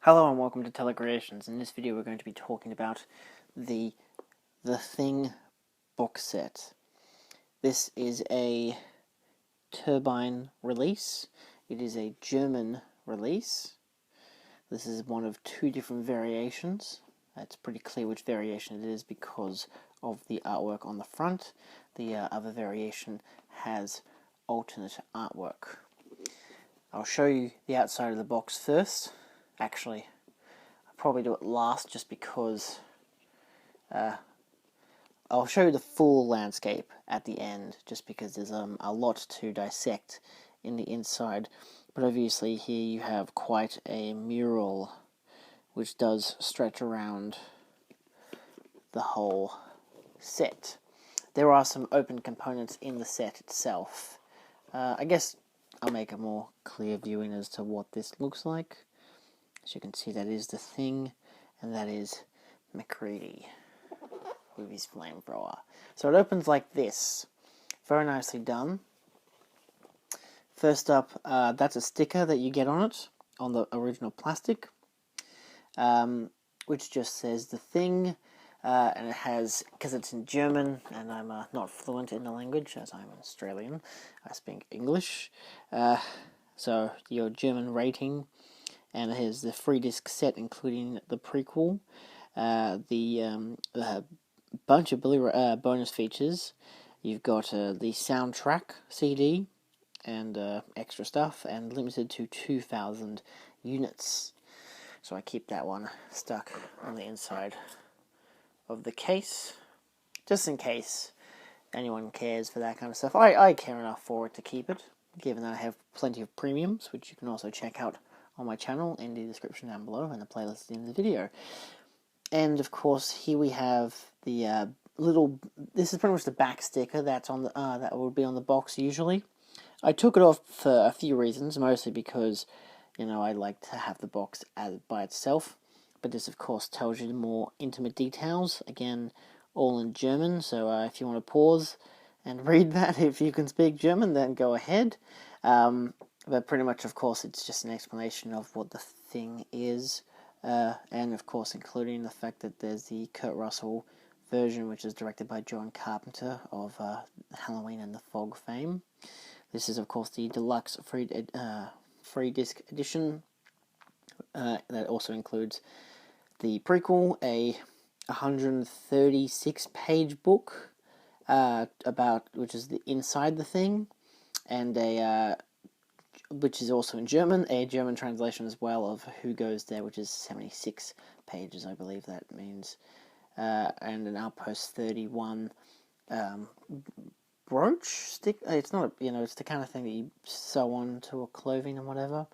Hello and welcome to Telecreations. In this video we're going to be talking about the Thing box set. This is a Turbine release. It is a German release. This is one of two different variations. It's pretty clear which variation it is because of the artwork on the front. The other variation has alternate artwork. I'll show you the outside of the box first. Actually, I'll probably do it last just because I'll show you the full landscape at the end just because there's a lot to dissect in the inside. But obviously here you have quite a mural which does stretch around the whole set. There are some open components in the set itself. I guess I'll make a more clear viewing as to what this looks like. As you can see, that is the Thing, and that is MacReady with his flamethrower. So it opens like this. Very nicely done. First up, that's a sticker that you get on it, on the original plastic, which just says the Thing, and it has, because it's in German, and I'm not fluent in the language, as I'm Australian, I speak English, so your German rating. And it has the 3-disc set, including the prequel, the bunch of Blu-Ray bonus features. You've got the soundtrack CD and extra stuff, and limited to 2,000 units. So I keep that one stuck on the inside of the case, just in case anyone cares for that kind of stuff. I care enough for it to keep it, given that I have plenty of premiums, which you can also check out on my channel in the description down below and the playlist in the video. And of course here we have the this is pretty much the back sticker that's on the that would be on the box usually. I took it off for a few reasons, mostly because, you know, I like to have the box by itself, but this of course tells you the more intimate details, again all in German, so if you want to pause and read that, if you can speak German, then go ahead. But pretty much, of course, it's just an explanation of what the Thing is, and of course including the fact that there's the Kurt Russell version, which is directed by John Carpenter of Halloween and the Fog fame. This is, of course, the deluxe free-disc edition that also includes the prequel, a 136-page book which is the inside the Thing, and which is also in German, a German translation as well of Who Goes There, which is 76 pages, I believe that means, and an Outpost 31 brooch stick. It's not, it's the kind of thing that you sew on to a clothing and whatever.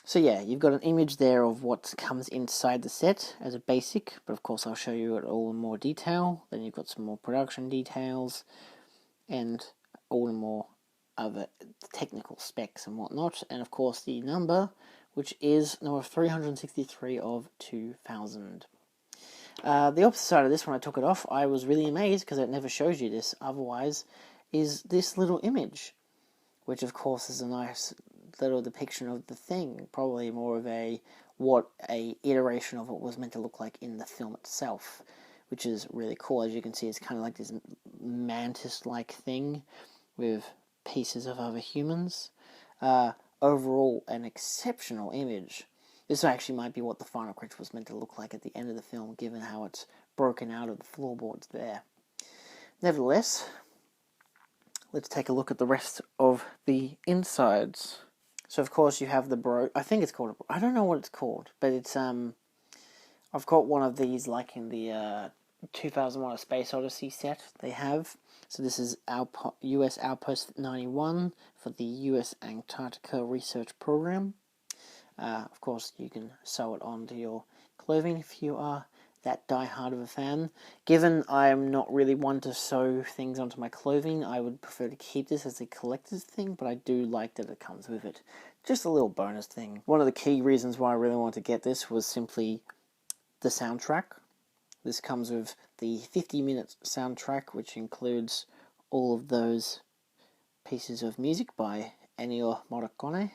So yeah, you've got an image there of what comes inside the set as a basic, but of course I'll show you it all in more detail. Then you've got some more production details, and all in more other technical specs and whatnot, and of course the number, which is number 363 of 2000. The opposite side of this, when I took it off, I was really amazed because it never shows you this otherwise, is this little image, which of course is a nice little depiction of the Thing, probably more of what a iteration of what was meant to look like in the film itself, which is really cool. As you can see, it's kind of like this mantis-like thing with pieces of other humans. Overall, an exceptional image. This actually might be what the final creature was meant to look like at the end of the film, given how it's broken out of the floorboards there. Nevertheless, let's take a look at the rest of the insides. So of course you have the I think it's called I don't know what it's called, but it's I've got one of these like in the 2001: A Space Odyssey set they have. So this is US Outpost 91 for the US Antarctica Research Program. Of course, you can sew it onto your clothing if you are that die-hard of a fan. Given I'm not really one to sew things onto my clothing, I would prefer to keep this as a collector's thing, but I do like that it comes with it. Just a little bonus thing. One of the key reasons why I really wanted to get this was simply the soundtrack. This comes with the 50-minute soundtrack, which includes all of those pieces of music by Ennio Morricone.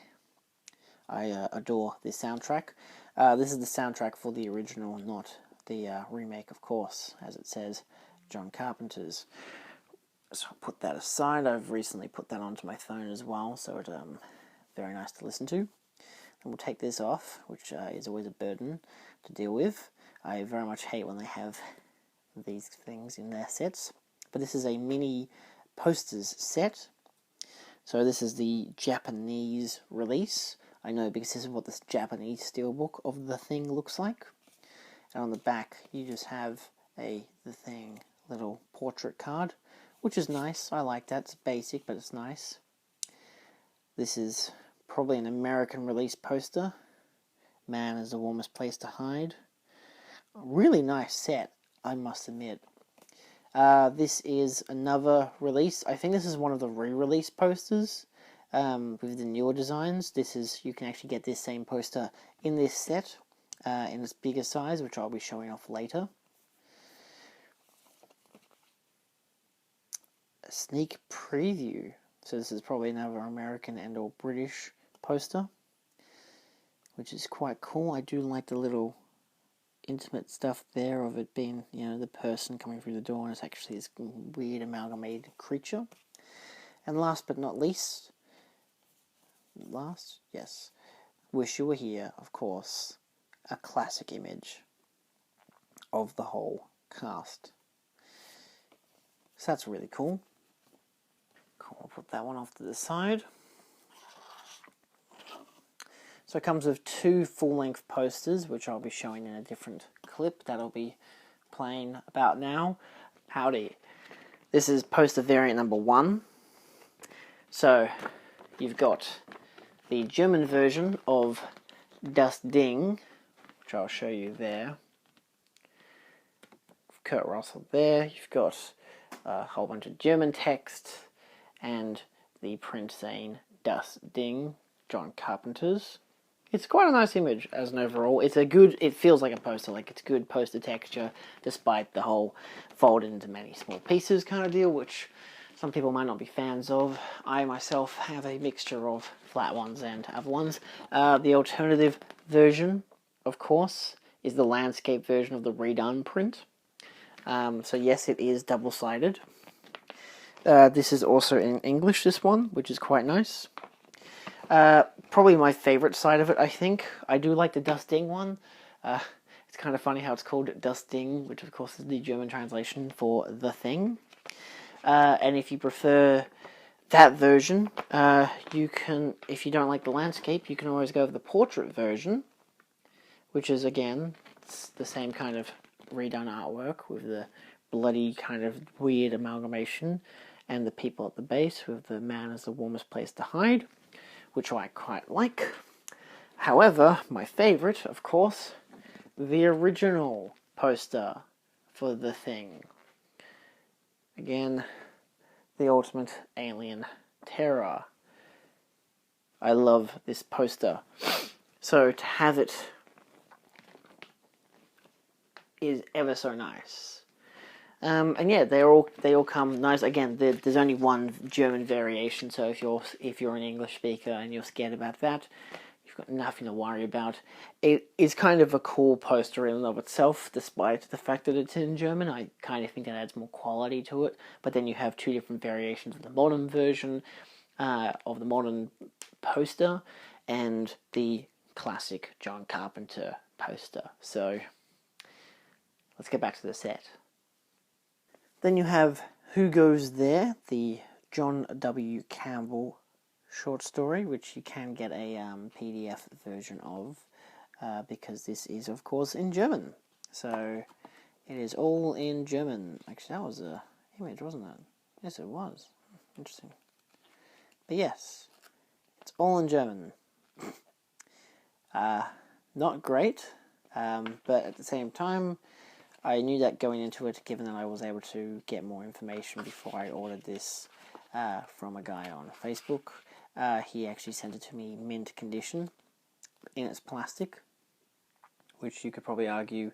I adore this soundtrack. This is the soundtrack for the original, not the remake, of course, as it says, John Carpenter's. So I'll put that aside. I've recently put that onto my phone as well, so it's very nice to listen to. And we'll take this off, which is always a burden to deal with. I very much hate when they have these things in their sets. But this is a mini posters set. So this is the Japanese release. I know because this is what this Japanese steelbook of The Thing looks like. And on the back, you just have The Thing little portrait card, which is nice. I like that. It's basic, but it's nice. This is probably an American release poster. Man is the warmest place to hide. A really nice set, I must admit. This is another release. I think this is one of the re-release posters with the newer designs. You can actually get this same poster in this set in its bigger size, which I'll be showing off later. A sneak preview. So this is probably another American and or British poster, which is quite cool. I do like the little intimate stuff there of it being, the person coming through the door, and it's actually this weird amalgamated creature. And last but not least, Wish You Were Here, of course, a classic image of the whole cast. So that's really cool. Cool, I'll put that one off to the side. So it comes with 2 full-length posters, which I'll be showing in a different clip that'll be playing about now. Howdy. This is poster variant number 1. So you've got the German version of Das Ding, which I'll show you there. Kurt Russell there. You've got a whole bunch of German text and the print saying Das Ding, John Carpenter's. It's quite a nice image as an overall. It feels like a poster, like it's good poster texture, despite the whole folded into many small pieces kind of deal, which some people might not be fans of. I myself have a mixture of flat ones and other ones. The alternative version, of course, is the landscape version of the redone print. So yes, it is double-sided. This is also in English, this one, which is quite nice. Probably my favourite side of it, I think. I do like the Das Ding one. It's kind of funny how it's called Das Ding, which of course is the German translation for The Thing. And if you prefer that version, you can, if you don't like the landscape, you can always go with the portrait version, which is, again, it's the same kind of redone artwork with the bloody kind of weird amalgamation and the people at the base with the man as the warmest place to hide, which I quite like. However, my favourite, of course, the original poster for The Thing. Again, the ultimate alien terror. I love this poster. So to have it is ever so nice. And yeah, they all come nice. Again, there's only one German variation, so if you're an English speaker and you're scared about that, you've got nothing to worry about. It is kind of a cool poster in and of itself, despite the fact that it's in German. I kind of think that adds more quality to it. But then you have 2 different variations of the modern version, of the modern poster, and the classic John Carpenter poster. So let's get back to the set. Then you have Who Goes There, the John W. Campbell short story, which you can get a PDF version of, because this is, of course, in German. So it is all in German. Actually, that was an image, wasn't it? Yes, it was. Interesting. But yes, it's all in German. Not great, but at the same time, I knew that going into it, given that I was able to get more information before I ordered this from a guy on Facebook. He actually sent it to me mint condition in its plastic, which you could probably argue,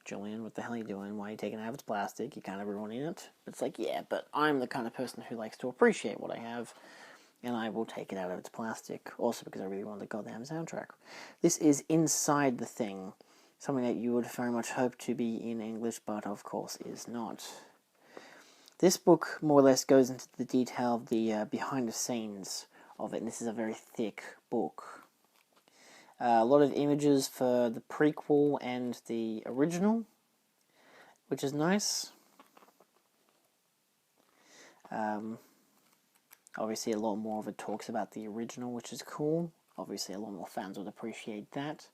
Julian, what the hell are you doing? Why are you taking it out of its plastic? You can't have ruining it. It's like, yeah, but I'm the kind of person who likes to appreciate what I have. and I will take it out of its plastic, also because I really want the goddamn soundtrack. This is Inside the Thing, something that you would very much hope to be in English, but of course is not. This book more or less goes into the detail of the behind the scenes of it, and this is a very thick book. A lot of images for the prequel and the original, which is nice. Obviously a lot more of it talks about the original, which is cool. Obviously a lot more fans would appreciate that.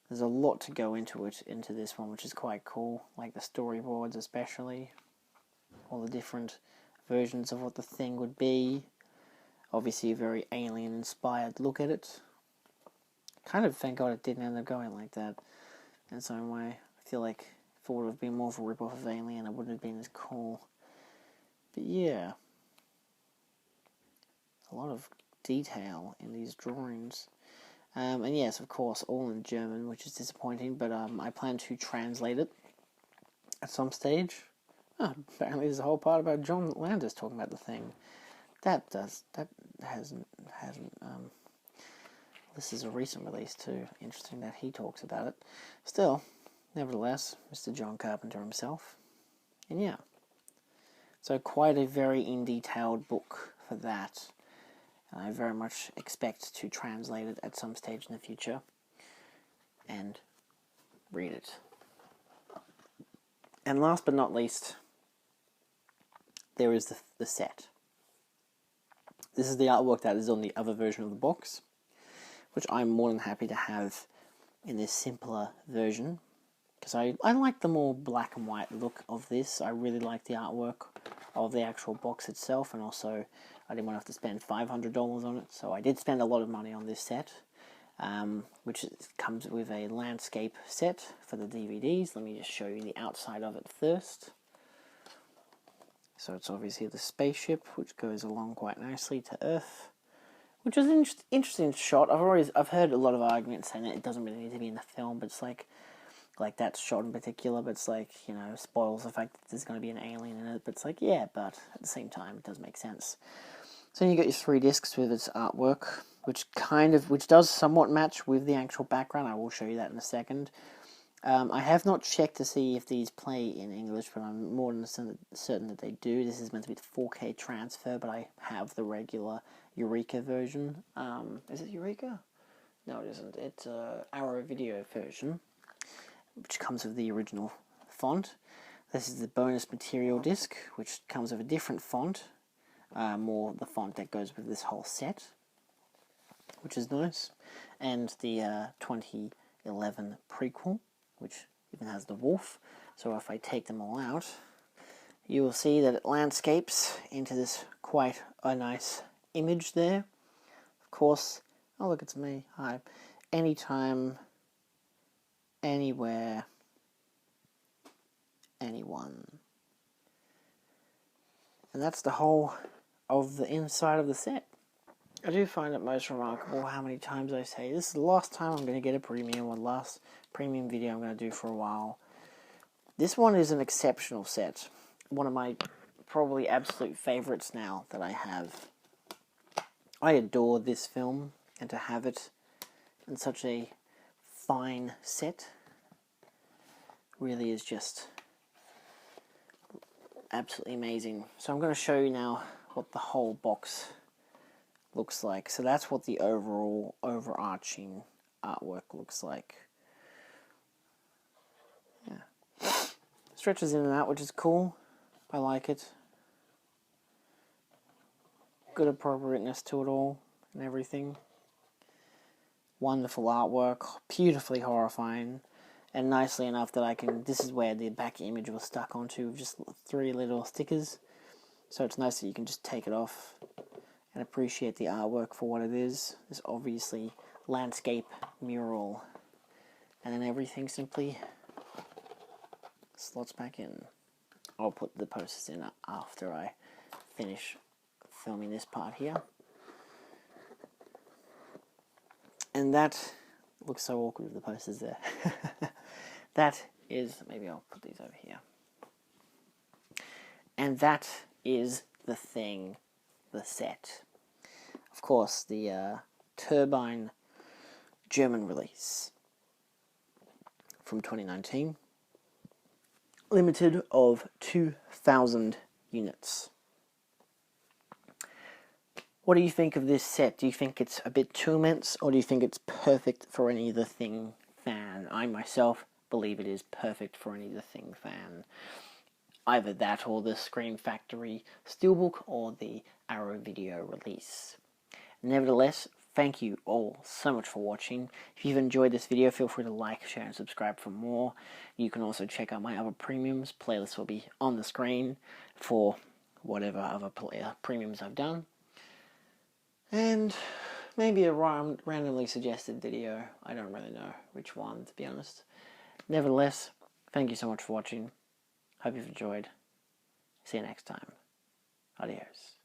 There's a lot to go into this one, which is quite cool, like the storyboards especially. All the different versions of what the thing would be. Obviously a very alien-inspired look at it. Kind of thank God it didn't end up going like that in some way. I feel like if it would have been more of a rip-off of Alien, it wouldn't have been as cool. But yeah, a lot of detail in these drawings. And yes, of course, all in German, which is disappointing, but I plan to translate it at some stage. Oh, apparently there's a whole part about John Landis talking about the thing. This is a recent release too. Interesting that he talks about it. Still, nevertheless, Mr. John Carpenter himself. And yeah. So quite a very in-detailed book for that. And I very much expect to translate it at some stage in the future. And read it. And last but not least, there is the set. This is the artwork that is on the other version of the box, which I'm more than happy to have in this simpler version, because I like the more black and white look of this. I really like the artwork of the actual box itself, and also I didn't want to have to spend $500 on it, so I did spend a lot of money on this set, which comes with a landscape set for the DVDs. Let me just show you the outside of it first. So it's obviously the spaceship, which goes along quite nicely to Earth, which is an interesting shot. I've heard a lot of arguments saying that it doesn't really need to be in the film, but it's like that shot in particular, but it's like, you know, spoils the fact that there's going to be an alien in it, but it's like, yeah, but at the same time, it does make sense. So you got your 3 discs with its artwork, which does somewhat match with the actual background. I will show you that in a second. I have not checked to see if these play in English, but I'm more than certain that they do. This is meant to be the 4K transfer, but I have the regular Eureka version. Is it Eureka? No, it isn't. It's Arrow Video version, which comes with the original font. This is the bonus material disc, which comes with a different font, more the font that goes with this whole set, which is nice. And the 2011 prequel, which even has the wolf. So if I take them all out, you will see that it landscapes into this quite a nice image there. Of course, oh look, it's me, hi. Anytime, anywhere, anyone. And that's the whole of the inside of the set. I do find it most remarkable how many times I say, this is the last time I'm going to get a premium, or the last premium video I'm going to do for a while. This one is an exceptional set. One of my probably absolute favourites now that I have. I adore this film, and to have it in such a fine set really is just absolutely amazing. So I'm going to show you now what the whole box looks like. So that's what the overall overarching artwork looks like. Yeah. Stretches in and out, which is cool. I like it. Good appropriateness to it all and everything. Wonderful artwork, beautifully horrifying, and nicely enough that I can, this is where the back image was stuck onto with just 3 little stickers. So it's nice that you can just take it off and appreciate the artwork for what it is. This obviously landscape mural, and then everything simply slots back in. I'll put the posters in after I finish filming this part here. And that looks so awkward with the posters there. That is, maybe I'll put these over here. And that is the thing, the set. course, the Turbine German release from 2019. Limited of 2,000 units. What do you think of this set? Do you think it's a bit too immense, or do you think it's perfect for any The Thing fan? I myself believe it is perfect for any The Thing fan. Either that or the Scream Factory Steelbook or the Arrow Video release. Nevertheless, thank you all so much for watching. If you've enjoyed this video, feel free to like, share, and subscribe for more. You can also check out my other premiums. Playlists will be on the screen for whatever other premiums I've done. And maybe a randomly suggested video. I don't really know which one, to be honest. Nevertheless, thank you so much for watching. Hope you've enjoyed. See you next time. Adios.